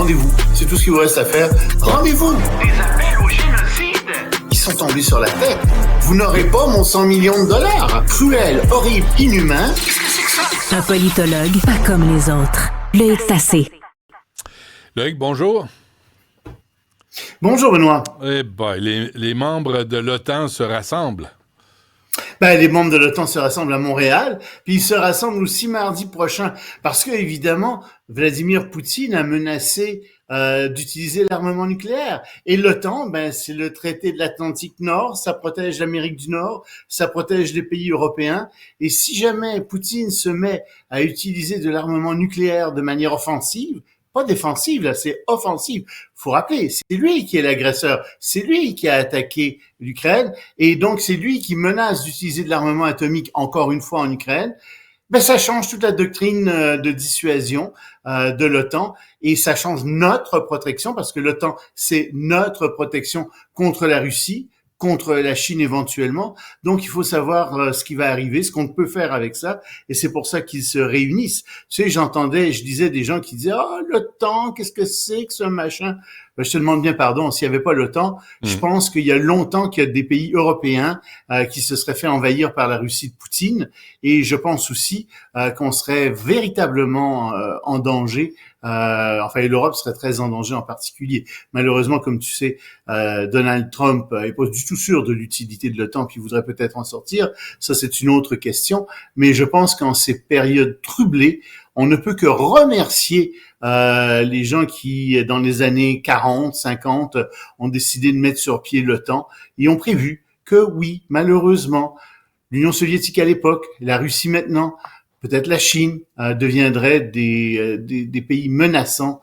rendez-vous. C'est tout ce qu'il vous reste à faire. Rendez-vous. Des appels au génocide. Ils sont tombés sur la tête. Vous n'aurez pas mon 100 millions de dollars. Cruel, horrible, inhumain. Qu'est-ce que c'est que ça? Un politologue pas comme les autres. Loïc Tassé. Loïc, bonjour. Bonjour, Benoît. Eh ben, les membres de l'OTAN se rassemblent. Les membres de l'OTAN se rassemblent à Montréal, puis ils se rassemblent aussi mardi prochain, parce que, évidemment, Vladimir Poutine a menacé d'utiliser l'armement nucléaire. Et l'OTAN, c'est le traité de l'Atlantique Nord, ça protège l'Amérique du Nord, ça protège les pays européens. Et si jamais Poutine se met à utiliser de l'armement nucléaire de manière offensive, pas défensive, là, c'est offensive. Faut rappeler, c'est lui qui est l'agresseur. C'est lui qui a attaqué l'Ukraine. Et donc, c'est lui qui menace d'utiliser de l'armement atomique encore une fois en Ukraine. Ça change toute la doctrine de dissuasion de l'OTAN et ça change notre protection parce que l'OTAN, c'est notre protection contre la Russie, contre la Chine éventuellement. Donc, il faut savoir ce qui va arriver, ce qu'on peut faire avec ça. Et c'est pour ça qu'ils se réunissent. Tu sais, je disais des gens qui disaient « Ah, l'OTAN, qu'est-ce que c'est que ce machin ?» Je te demande bien pardon, s'il n'y avait pas l'OTAN, je pense qu'il y a longtemps qu'il y a des pays européens qui se seraient fait envahir par la Russie de Poutine. Et je pense aussi qu'on serait véritablement en danger. L'Europe serait très en danger en particulier. Malheureusement, comme tu sais, Donald Trump est pas du tout sûr de l'utilité de l'OTAN, puis il voudrait peut-être en sortir. Ça, c'est une autre question. Mais je pense qu'en ces périodes troublées, on ne peut que remercier les gens qui, dans les années 40, 50, ont décidé de mettre sur pied l'OTAN et ont prévu que oui, malheureusement, l'Union soviétique à l'époque, la Russie maintenant, peut-être la Chine deviendraient des pays menaçants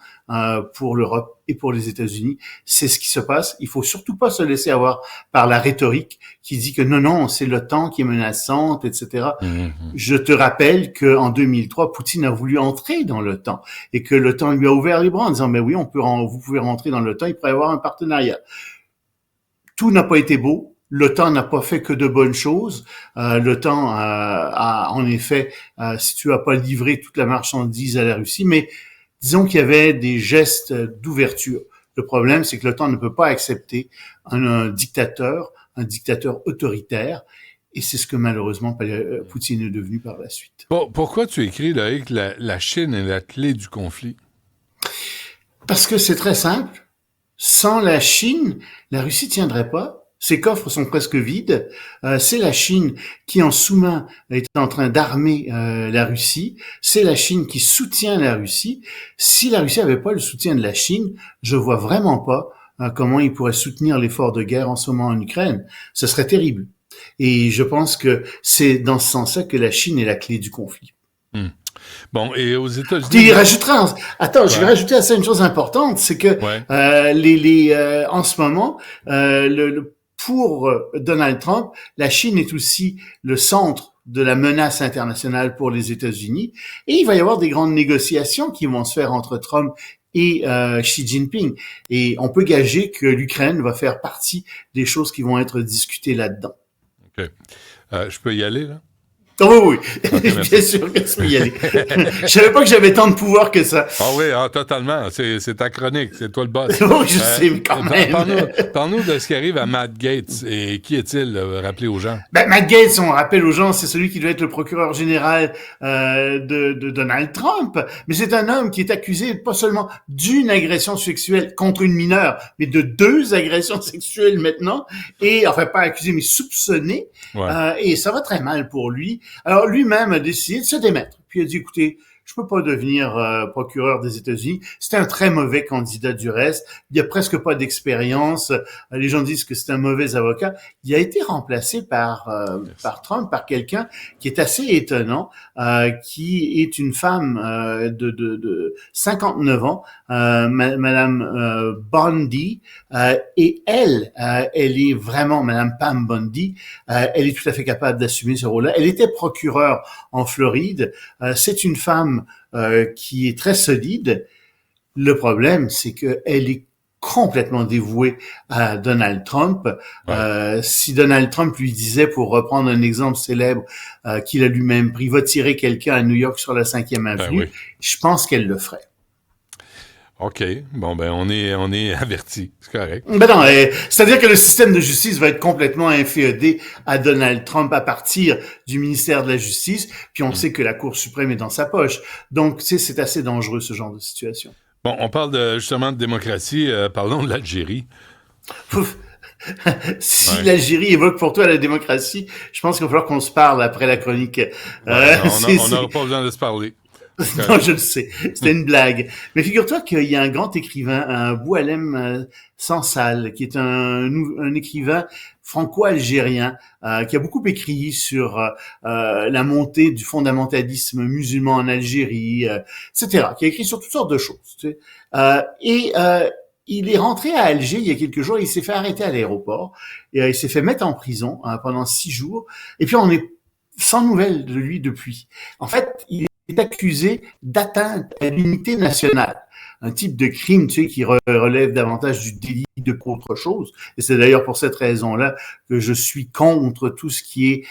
pour l'Europe et pour les États-Unis. C'est ce qui se passe. Il faut surtout pas se laisser avoir par la rhétorique qui dit que non, c'est l'OTAN qui est menaçante, etc. Je te rappelle que en 2003, Poutine a voulu entrer dans l'OTAN et que l'OTAN lui a ouvert les bras en disant « oui, vous pouvez rentrer dans l'OTAN, il pourrait y avoir un partenariat ». Tout n'a pas été beau. L'OTAN n'a pas fait que de bonnes choses. L'OTAN a en effet, si tu as pas livré toute la marchandise à la Russie, mais disons qu'il y avait des gestes d'ouverture. Le problème, c'est que l'OTAN ne peut pas accepter un dictateur autoritaire, et c'est ce que malheureusement Poutine est devenu par la suite. Pourquoi tu écris, Loïc, que la Chine est la clé du conflit? Parce que c'est très simple. Sans la Chine, la Russie tiendrait pas. Ses coffres sont presque vides. C'est la Chine qui, en sous-main, est en train d'armer la Russie. C'est la Chine qui soutient la Russie. Si la Russie n'avait pas le soutien de la Chine, je vois vraiment pas comment il pourrait soutenir l'effort de guerre en ce moment en Ukraine. Ce serait terrible. Et je pense que c'est dans ce sens-là que la Chine est la clé du conflit. Bon, et aux États-Unis... Je vais rajouter à ça une chose importante, c'est que en ce moment, pour Donald Trump, la Chine est aussi le centre de la menace internationale pour les États-Unis. Et il va y avoir des grandes négociations qui vont se faire entre Trump et Xi Jinping. Et on peut gager que l'Ukraine va faire partie des choses qui vont être discutées là-dedans. OK. Je peux y aller, là? Oh oui, okay, bien sûr que tu peux y aller. Je savais pas que j'avais tant de pouvoir que ça. Ah oui, totalement. C'est ta chronique, c'est toi le boss. Oui, je sais, mais quand même. Parle-nous de ce qui arrive à Matt Gaetz. Et qui est-il, rappelez aux gens? Matt Gaetz, on rappelle aux gens, c'est celui qui doit être le procureur général de Donald Trump. Mais c'est un homme qui est accusé pas seulement d'une agression sexuelle contre une mineure, mais de 2 agressions sexuelles maintenant. Et, enfin, pas accusé, mais soupçonné. Ouais. Et ça va très mal pour lui. Alors, lui-même a décidé de se démettre. Puis il a dit, écoutez, je peux pas devenir procureur des États-Unis. C'était un très mauvais candidat du reste. Il y a presque pas d'expérience. Les gens disent que c'est un mauvais avocat. Il a été remplacé par Trump, par quelqu'un qui est assez étonnant, qui est une femme de 59 ans, Madame Bondi, et elle est vraiment Madame Pam Bondi. Elle est tout à fait capable d'assumer ce rôle-là. Elle était procureure en Floride. C'est une femme qui est très solide. Le problème, c'est qu'elle est complètement dévouée à Donald Trump. Ouais. Si Donald Trump lui disait, pour reprendre un exemple célèbre qu'il a lui-même pris, va tirer quelqu'un à New York sur la 5e avenue, je pense qu'elle le ferait. OK. Bon, ben, on est avertis. C'est correct. Ben non, c'est-à-dire que le système de justice va être complètement inféodé à Donald Trump à partir du ministère de la Justice, puis on sait que la Cour suprême est dans sa poche. Donc, c'est assez dangereux, ce genre de situation. Bon, on parle justement de démocratie. Parlons de l'Algérie. Ouf. Si Ouais. l'Algérie évoque pour toi la démocratie, je pense qu'il va falloir qu'on se parle après la chronique. On n'aura pas besoin de se parler. Non, je le sais. C'était une blague. Mais figure-toi qu'il y a un grand écrivain, un Boualem Sansal, qui est un écrivain franco-algérien qui a beaucoup écrit sur la montée du fondamentalisme musulman en Algérie, etc. Qui a écrit sur toutes sortes de choses. Tu sais. Il est rentré à Alger il y a quelques jours, il s'est fait arrêter à l'aéroport, et il s'est fait mettre en prison pendant 6 jours, et puis on est sans nouvelles de lui depuis. En fait, il est accusé d'atteinte à l'unité nationale. Un type de crime, tu sais, qui relève davantage du délit qu'autre chose. Et c'est d'ailleurs pour cette raison-là que je suis contre tout ce qui est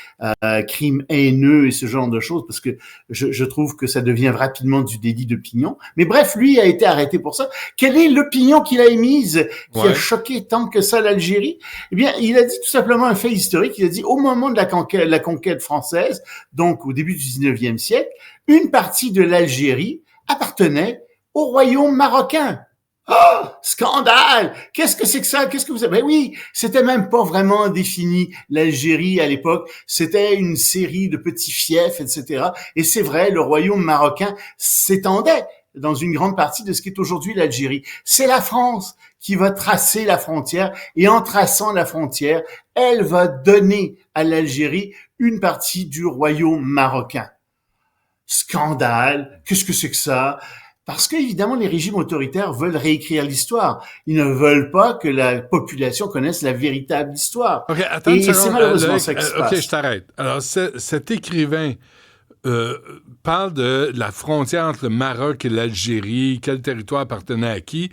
crime haineux et ce genre de choses, parce que je trouve que ça devient rapidement du délit d'opinion. Mais bref, lui a été arrêté pour ça. Quelle est l'opinion qu'il a émise qui a choqué tant que ça l'Algérie? Eh bien, il a dit tout simplement un fait historique. Il a dit, au moment de la conquête française, donc au début du 19e siècle, une partie de l'Algérie appartenait au royaume marocain. Oh, scandale! Qu'est-ce que c'est que ça? Qu'est-ce que vous avez? Ben oui, c'était même pas vraiment défini l'Algérie à l'époque. C'était une série de petits fiefs, etc. Et c'est vrai, le royaume marocain s'étendait dans une grande partie de ce qui est aujourd'hui l'Algérie. C'est la France qui va tracer la frontière, et en traçant la frontière, elle va donner à l'Algérie une partie du royaume marocain. Scandale! Qu'est-ce que c'est que ça? Parce que, évidemment, les régimes autoritaires veulent réécrire l'histoire. Ils ne veulent pas que la population connaisse la véritable histoire. OK, attends et c'est malheureusement ça qui se passe. OK, je t'arrête. Alors, cet écrivain parle de la frontière entre le Maroc et l'Algérie, quel territoire appartenait à qui.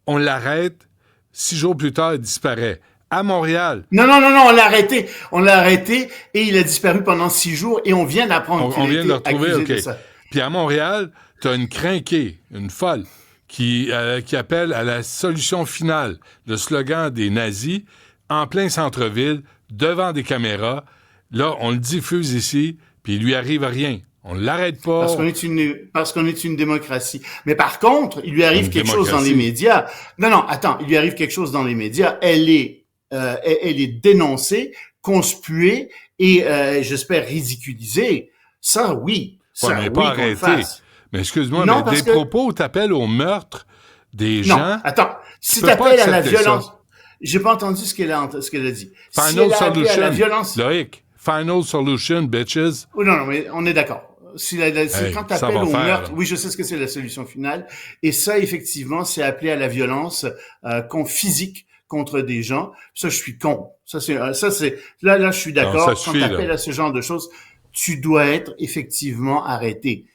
On l'arrête, 6 jours plus tard, il disparaît. À Montréal. Non, on l'a arrêté. On l'a arrêté et il a disparu pendant 6 jours et on vient d'apprendre qu'il On vient de le était retrouver, accusé OK. de ça. Puis à Montréal, t'as une crinquée, une folle, qui appelle à la solution finale, le slogan des nazis, en plein centre-ville, devant des caméras. Là, on le diffuse ici, puis il lui arrive rien. On l'arrête pas. Parce qu'on est une démocratie. Mais par contre, il lui arrive quelque chose dans les médias. Non, attends, il lui arrive quelque chose dans les médias. Elle est dénoncée, conspuée et, j'espère, ridiculisée. Ça, oui. Ça, mais oui, pas qu'on le arrêté. fasse. Mais excuse-moi, Non, mais des propos où t'appelles au meurtre des gens... Non, attends. Si peux pas t'appelles à la accepter violence... ça. J'ai pas entendu ce qu'elle a dit. Si Final elle a appelé à solution. la violence... Loïc, final solution, bitches. Oh, non, mais on est d'accord. Quand t'appelles au meurtre, là. oui, je sais ce que c'est la solution finale. Et ça, effectivement, c'est appeler à la violence physique contre des gens. Ça, je suis con. Ça, c'est là, je suis d'accord. Non, ça suffit, quand t'appelles à ce genre de choses, tu dois être effectivement arrêté.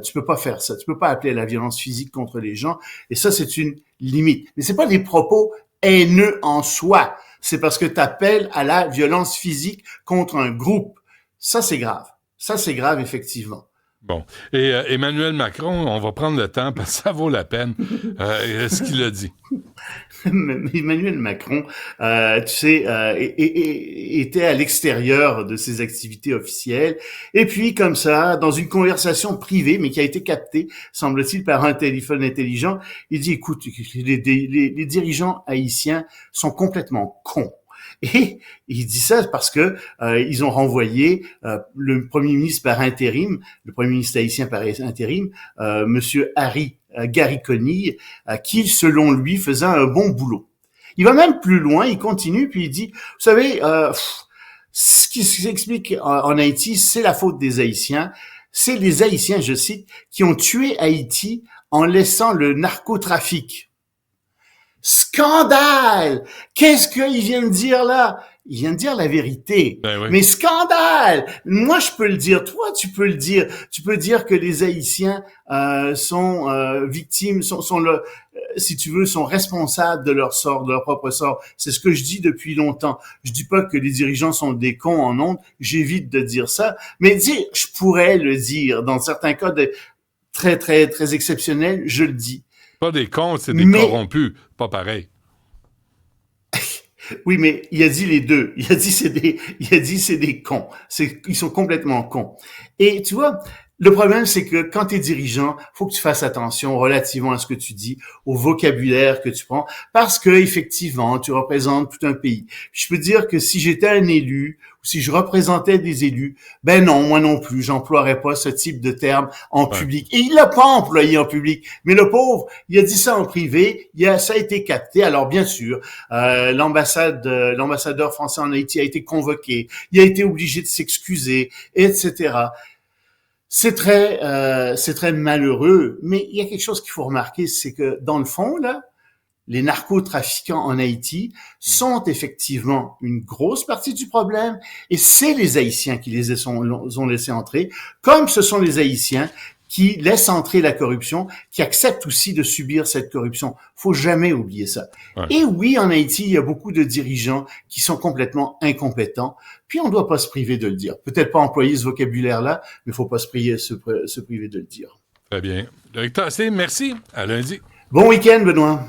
Tu peux pas faire ça. Tu peux pas appeler à la violence physique contre les gens. Et ça, c'est une limite. Mais c'est pas des propos haineux en soi. C'est parce que t'appelles à la violence physique contre un groupe. Ça, c'est grave. Ça, c'est grave, effectivement. Bon. Et Emmanuel Macron, on va prendre le temps parce que ça vaut la peine. Ce qu'il a dit. Emmanuel Macron, tu sais, était à l'extérieur de ses activités officielles. Et puis, comme ça, dans une conversation privée, mais qui a été captée, semble-t-il, par un téléphone intelligent, il dit, écoute, les dirigeants haïtiens sont complètement cons. Et il dit ça parce que ils ont renvoyé le premier ministre par intérim, le premier ministre haïtien par intérim, Monsieur Gary Conille, qui, selon lui, faisait un bon boulot. Il va même plus loin, il continue, puis il dit, vous savez, ce qui s'explique en Haïti, c'est la faute des Haïtiens. C'est les Haïtiens, je cite, qui ont tué Haïti en laissant le narcotrafic. Scandale! Qu'est-ce qu'il vient de dire là? Il vient de dire la vérité. Ben oui. Mais scandale! Moi, je peux le dire. Toi, tu peux le dire. Tu peux dire que les Haïtiens sont victimes, si tu veux, sont responsables de leur sort, de leur propre sort. C'est ce que je dis depuis longtemps. Je dis pas que les dirigeants sont des cons en ondes. J'évite de dire ça. Mais je pourrais le dire. Dans certains cas très, très, très exceptionnels, je le dis. Pas des cons, c'est des Mais- corrompus. Pas pareil. Oui, mais il a dit les deux. Il a dit c'est des cons. Ils sont complètement cons. Et tu vois, le problème, c'est que quand tu es dirigeant, faut que tu fasses attention relativement à ce que tu dis, au vocabulaire que tu prends, parce que effectivement, tu représentes tout un pays. Puis je peux dire que si j'étais un élu, ou si je représentais des élus, ben non, moi non plus, j'emploierais pas ce type de terme en public. Et il l'a pas employé en public. Mais le pauvre, il a dit ça en privé, ça a été capté. Alors bien sûr, l'ambassadeur français en Haïti a été convoqué, il a été obligé de s'excuser, etc. C'est très malheureux, mais il y a quelque chose qu'il faut remarquer, c'est que dans le fond, là, les narcotrafiquants en Haïti sont effectivement une grosse partie du problème, et c'est les Haïtiens qui les ont laissés entrer, comme ce sont les Haïtiens qui laissent entrer la corruption, qui acceptent aussi de subir cette corruption. Faut jamais oublier ça. Ouais. Et oui, en Haïti, il y a beaucoup de dirigeants qui sont complètement incompétents, puis on ne doit pas se priver de le dire. Peut-être pas employer ce vocabulaire-là, mais il faut pas se priver de le dire. Très bien. Loïc Tassé, merci. À lundi. Bon week-end, Benoît.